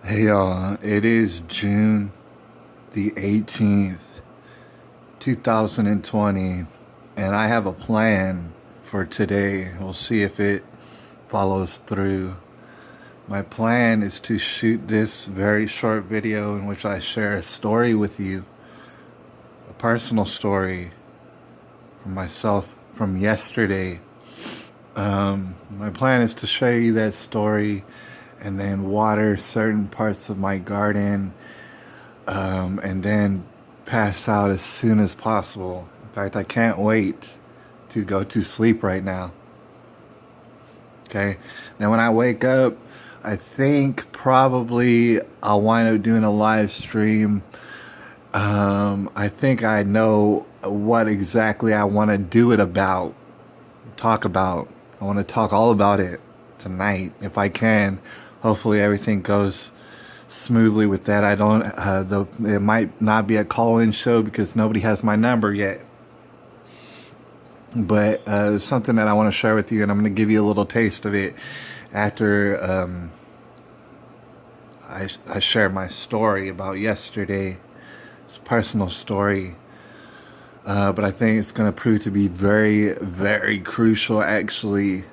Hey y'all, it is June the 18th, 2020, and I have a plan for today. We'll see if it follows through. My plan is to shoot this very short video in which I share a story with you, a personal story from myself from yesterday. My plan is to show you that story and then water certain parts of my garden, and then pass out as soon as possible. In fact, I can't wait to go to sleep right now. Okay, now when I wake up, I think probably I'll wind up doing a live stream. I think I know what exactly I want to do it about, talk about. I want to talk all about it tonight if I can. Hopefully everything goes smoothly with that. I don't it might not be a call-in show because nobody has my number yet, but it's something that I want to share with you, and I'm going to give you a little taste of it after I share my story about yesterday. It's a personal story, but I think it's going to prove to be very, very crucial actually.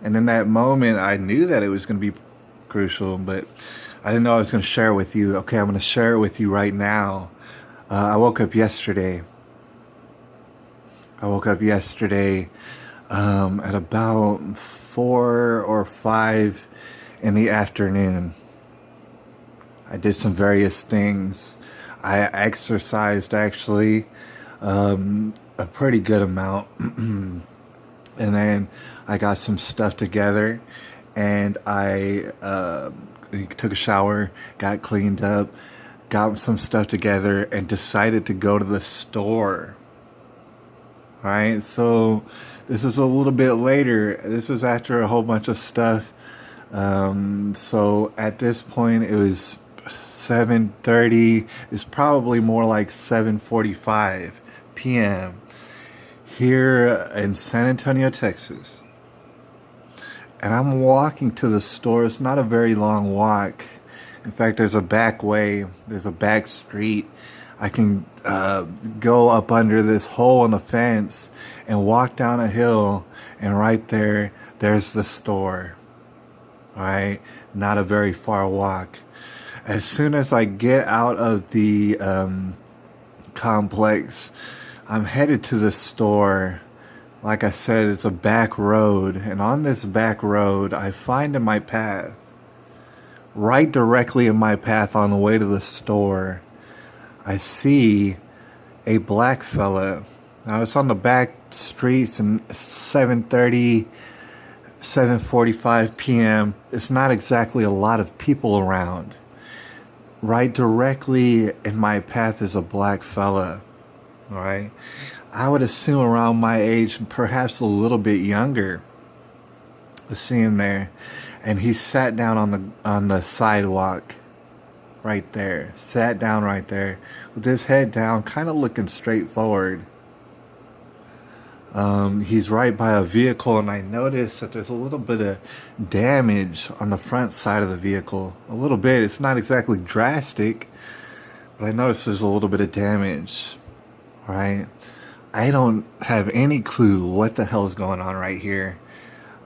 And in that moment I knew that it was going to be crucial, but I didn't know I was going to share it with you. Okay, I'm going to share it with you right now. I woke up yesterday. At about 4 or 5 in the afternoon. I did some various things. I exercised actually, a pretty good amount. And then I got some stuff together, and I took a shower, got cleaned up, got some stuff together, and decided to go to the store. All right, so this was a little bit later. This was after a whole bunch of stuff. So at this point, it was 7:30. It's probably more like 7:45 p.m. here in San Antonio, Texas. And I'm walking to the store. It's not a very long walk. In fact, there's a back way. There's a back street. I can go up under this hole in the fence and walk down a hill, and right there, there's the store. All right, not a very far walk. As soon as I get out of the complex, I'm headed to the store. Like I said, it's a back road, and on this back road, I find in my path, right directly in my path on the way to the store, I see a black fella. Now it's on the back streets, and 7:30, 7:45 p.m. It's not exactly a lot of people around. Right directly in my path is a black fella. All right, I would assume around my age, perhaps a little bit younger. I see him there, and he sat down on the sidewalk right there. Sat down right there with his head down, kind of looking straight forward. He's right by a vehicle, and I noticed that there's a little bit of damage on the front side of the vehicle. A little bit. It's not exactly drastic, but I noticed there's a little bit of damage. Right? I don't have any clue what the hell is going on right here.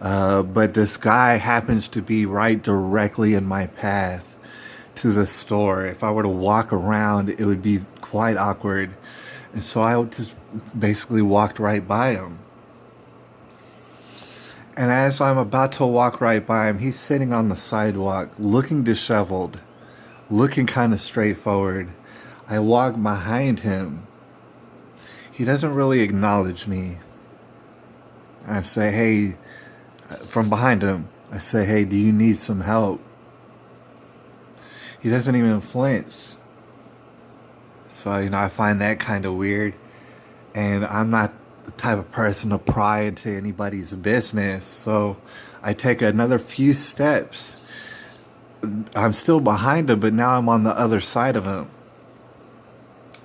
But this guy happens to be right directly in my path to the store. If I were to walk around, it would be quite awkward. And so I just basically walked right by him. And as I'm about to walk right by him, he's sitting on the sidewalk, looking disheveled, looking kind of straightforward. I walk behind him. He doesn't really acknowledge me. I say, hey, from behind him, I say, hey, do you need some help? He doesn't even flinch. So, I find that kind of weird. And I'm not the type of person to pry into anybody's business. So I take another few steps. I'm still behind him, but now I'm on the other side of him.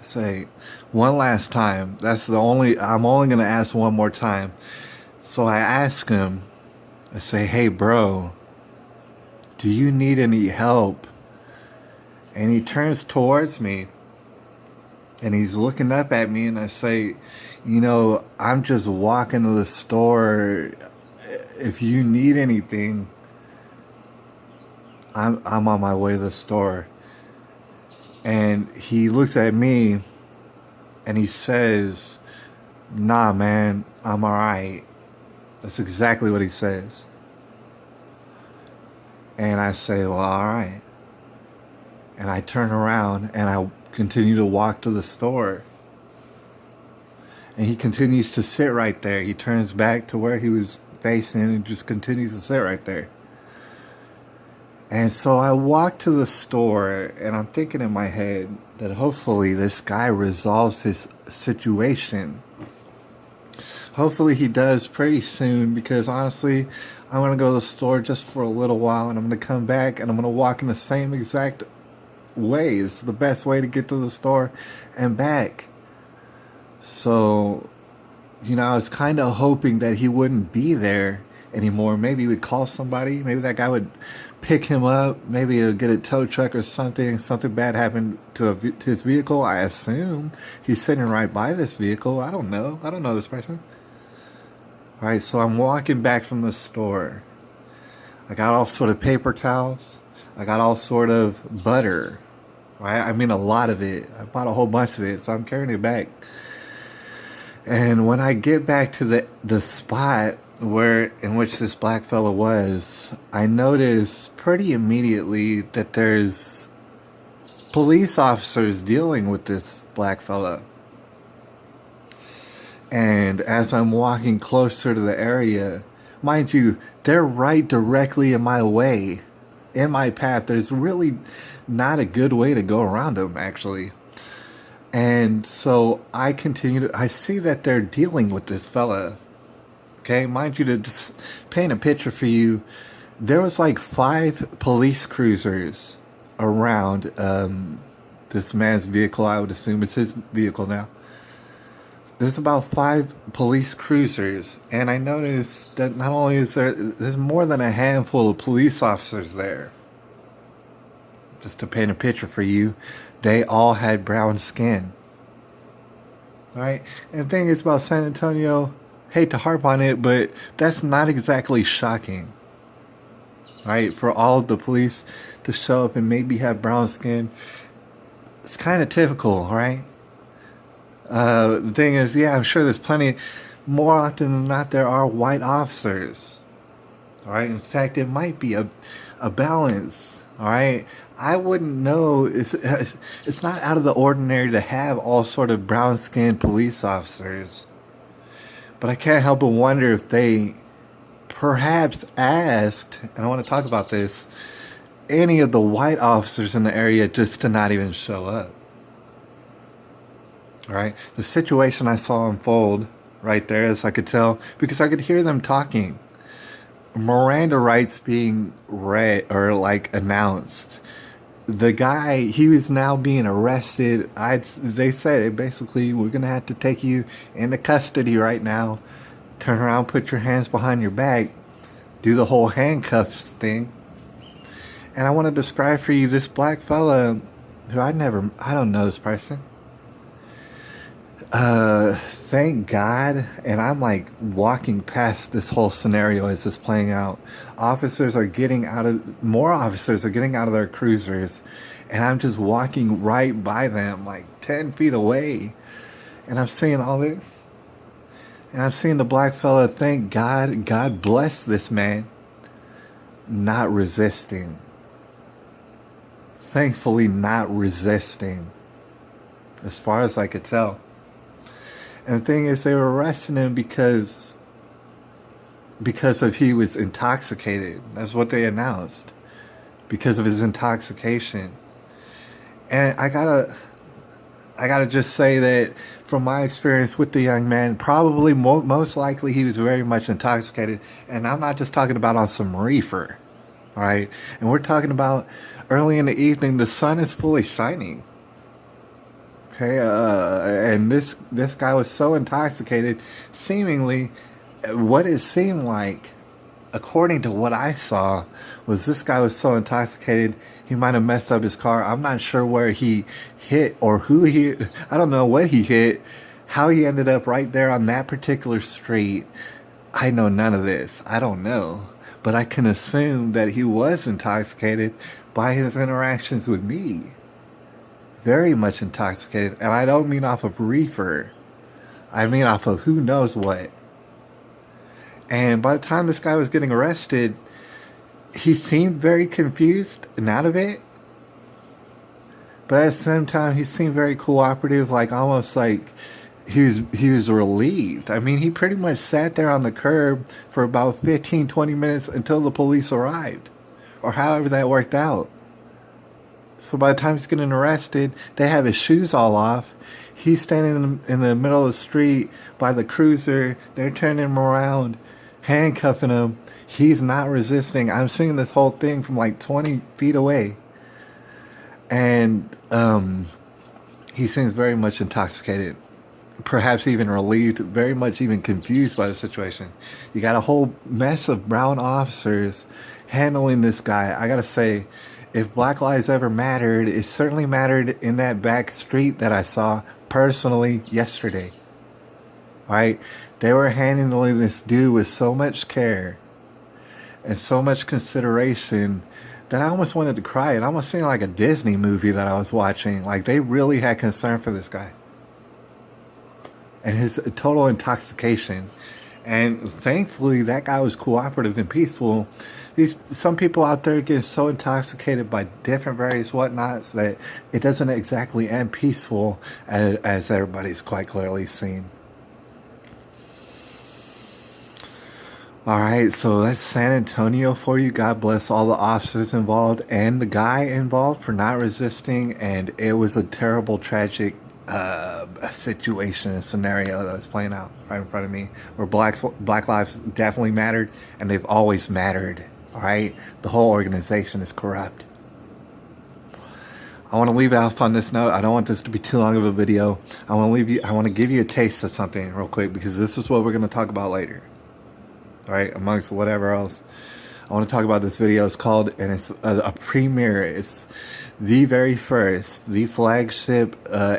Say one last time. I'm only going to ask one more time. So I ask him, I say, hey bro, do you need any help? And he turns towards me and he's looking up at me, and I say, I'm just walking to the store. If you need anything, I'm on my way to the store. And he looks at me and he says, nah, man, I'm alright. That's exactly what he says. And I say, well, alright. And I turn around and I continue to walk to the store. And he continues to sit right there. He turns back to where he was facing and just continues to sit right there. And so I walk to the store and I'm thinking in my head that hopefully this guy resolves his situation. Hopefully he does pretty soon, because honestly, I'm going to go to the store just for a little while and I'm going to come back and I'm going to walk in the same exact way. It's the best way to get to the store and back. So, I was kind of hoping that he wouldn't be there anymore. Maybe he would call somebody. Maybe that guy would pick him up. Maybe he'll get a tow truck or something. Something bad happened to his vehicle. I assume he's sitting right by this vehicle. I don't know. I don't know this person. All right, so I'm walking back from the store. I got all sort of paper towels. I got all sort of butter. Right? I mean, a lot of it. I bought a whole bunch of it, so I'm carrying it back. And when I get back to the spot in which this black fella was, I notice pretty immediately that there's police officers dealing with this black fella. And as I'm walking closer to the area, mind you, they're right directly in my way, in my path. There's really not a good way to go around them, actually. And so I see that they're dealing with this fella. Okay, mind you, to just paint a picture for you, there was like 5 police cruisers around this man's vehicle. I would assume it's his vehicle now. There's about 5 police cruisers, and I noticed that not only there's more than a handful of police officers there. Just to paint a picture for you, they all had brown skin. Right? And the thing is about San Antonio, hate to harp on it, but that's not exactly shocking. Right? For all of the police to show up and maybe have brown skin, it's kind of typical, right? The thing is, yeah, I'm sure there's plenty. More often than not, there are white officers. All right. In fact, it might be a balance. All right. I wouldn't know. It's not out of the ordinary to have all sort of brown-skinned police officers. But I can't help but wonder if they perhaps asked, and I want to talk about this, any of the white officers in the area just to not even show up. All right. The situation I saw unfold right there, as I could tell, because I could hear them talking. Miranda rights being read or announced. The guy, he was now being arrested. They said, basically, we're going to have to take you into custody right now. Turn around, put your hands behind your back. Do the whole handcuffs thing. And I want to describe for you this black fella who I don't know this person. Thank God, and I'm like walking past this whole scenario as it's playing out. More officers are getting out of their cruisers, and I'm just walking right by them, like 10 feet away, and I'm seeing all this, and I'm seeing the black fella. Thank God, God bless this man, not resisting. Thankfully, not resisting, as far as I could tell. And the thing is, they were arresting him because of he was intoxicated. That's what they announced. Because of his intoxication. And I gotta just say that from my experience with the young man, probably most likely he was very much intoxicated. And I'm not just talking about on some reefer. All right? And we're talking about early in the evening, the sun is fully shining. Okay, and this guy was so intoxicated, seemingly, what it seemed like, according to what I saw, was this guy was so intoxicated he might have messed up his car. I'm not sure where he hit or who he. I don't know what he hit, how he ended up right there on that particular street. I know none of this. I don't know. But I can assume that he was intoxicated by his interactions with me. Very much intoxicated. And I don't mean off of reefer. I mean off of who knows what. And by the time this guy was getting arrested, he seemed very confused and out of it. But at the same time, he seemed very cooperative, like almost like he was relieved. I mean, he pretty much sat there on the curb for about 15-20 minutes until the police arrived, or however that worked out. So by the time he's getting arrested, they have his shoes all off. He's standing in the middle of the street by the cruiser. They're turning him around, handcuffing him. He's not resisting. I'm seeing this whole thing from like 20 feet away. And he seems very much intoxicated. Perhaps even relieved, very much even confused by the situation. You got a whole mess of brown officers handling this guy. I gotta say, if Black Lives ever mattered, it certainly mattered in that back street that I saw personally yesterday. Right? They were handling this dude with so much care and so much consideration that I almost wanted to cry. It almost seemed like a Disney movie that I was watching. Like they really had concern for this guy and his total intoxication. And thankfully that guy was cooperative and peaceful. Some people out there get so intoxicated by different various whatnots that it doesn't exactly end peaceful, as everybody's quite clearly seen. Alright, so that's San Antonio for you. God bless all the officers involved and the guy involved for not resisting. And it was a terrible, tragic situation and scenario that was playing out right in front of me, where black lives definitely mattered, and they've always mattered. Alright, the whole organization is corrupt. I want to leave off on this note. I don't want this to be too long of a video. I want to give you a taste of something real quick, because this is what we're going to talk about later. Alright, amongst whatever else. I want to talk about this video. It's called, and it's a premiere. It's the very first, the flagship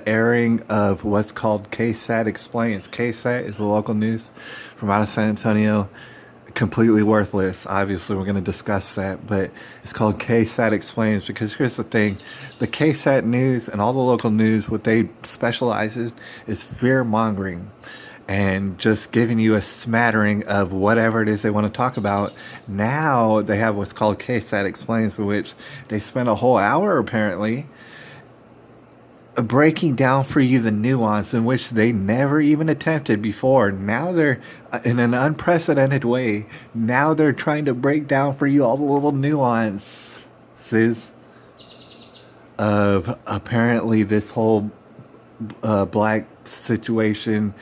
airing of what's called KSAT Explains. KSAT is the local news from out of San Antonio. Completely worthless. Obviously, we're going to discuss that, but it's called KSAT Explains because here's the thing. The KSAT news and all the local news, what they specialize in is fear-mongering and just giving you a smattering of whatever it is they want to talk about. Now they have what's called KSAT Explains, in which they spend a whole hour apparently breaking down for you the nuance in which they never even attempted before. Now they're, in an unprecedented way, now they're trying to break down for you all the little nuances of apparently this whole black situation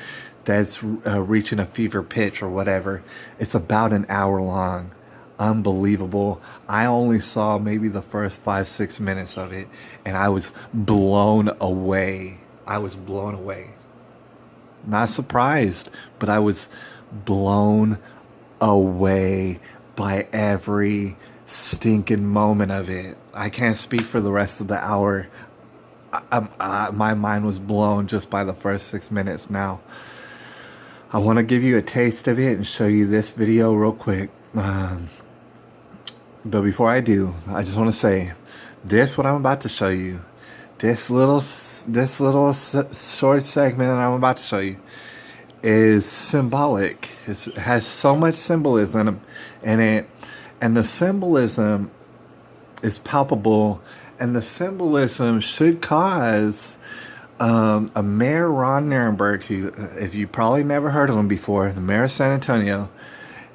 that's reaching a fever pitch or whatever. It's about an hour long. Unbelievable. I only saw maybe the first 5-6 minutes of it, and I was blown away. I was blown away. Not surprised, but I was blown away by every stinking moment of it. I can't speak for the rest of the hour. My mind was blown just by the first 6 minutes. Now, I want to give you a taste of it and show you this video real quick. But before I do, I just want to say, what I'm about to show you, this little short segment that I'm about to show you, is symbolic. It has so much symbolism in it, and the symbolism is palpable, and the symbolism should cause a mayor, Ron Nirenburg, who, if you probably never heard of him before, the mayor of San Antonio,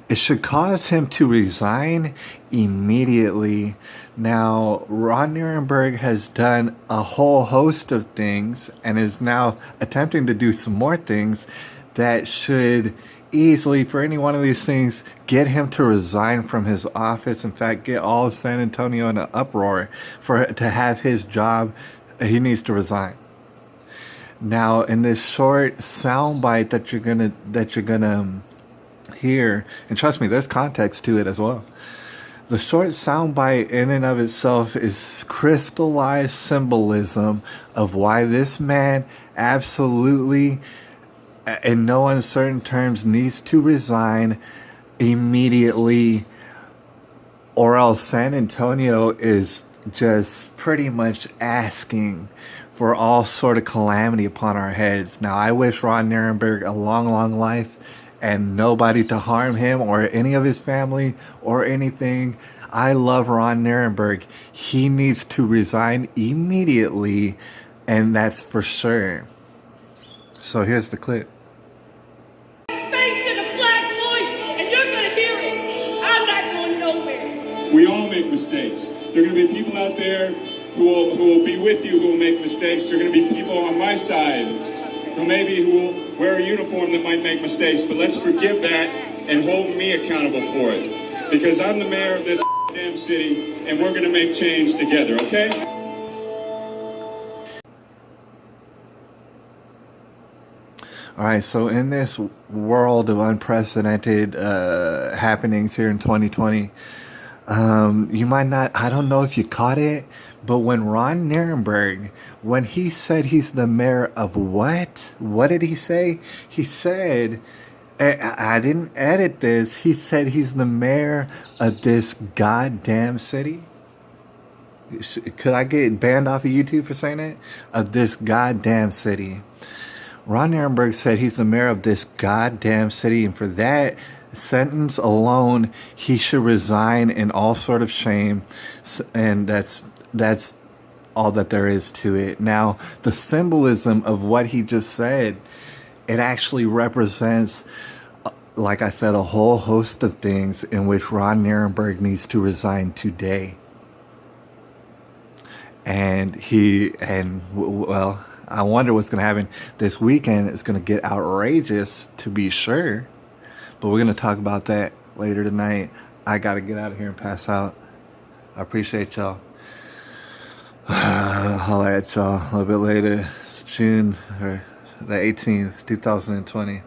it should cause him to resign immediately. Now, Ron Nirenburg has done a whole host of things and is now attempting to do some more things that should easily, for any one of these things, get him to resign from his office. In fact, get all of San Antonio in an uproar to have his job. He needs to resign. Now, in this short soundbite that you're gonna here, and trust me, there's context to it as well. The short soundbite in and of itself is crystallized symbolism of why this man absolutely, in no uncertain terms, needs to resign immediately, or else San Antonio is just pretty much asking for all sort of calamity upon our heads. Now, I wish Ron Nirenburg a long, long life and nobody to harm him or any of his family or anything. I love Ron Nirenburg. He needs to resign immediately, and that's for sure. So here's the clip. We all make mistakes. There are going to be people out there who will be with you who will make mistakes. There are going to be people on my side who will wear a uniform that might make mistakes. But let's forgive that and hold me accountable for it. Because I'm the mayor of this damn city, and we're going to make change together, okay? All right, so in this world of unprecedented happenings here in 2020, you might not, I don't know if you caught it, but when Ron Nirenburg, when he said he's the mayor of what did he say? He said, I didn't edit this, he said he's the mayor of this goddamn city. Could I get banned off of YouTube for saying that? Of this goddamn city. Ron Nirenburg said he's the mayor of this goddamn city, and for that sentence alone, he should resign in all sort of shame, and that's all that there is to it. Now, the symbolism of what he just said, it actually represents, like I said, a whole host of things in which Ron Nirenburg needs to resign today. Well, I wonder what's going to happen this weekend. It's going to get outrageous, to be sure. But we're going to talk about that later tonight. I got to get out of here and pass out. I appreciate y'all. I'll holler at y'all a little bit later. It's June or the 18th, 2020.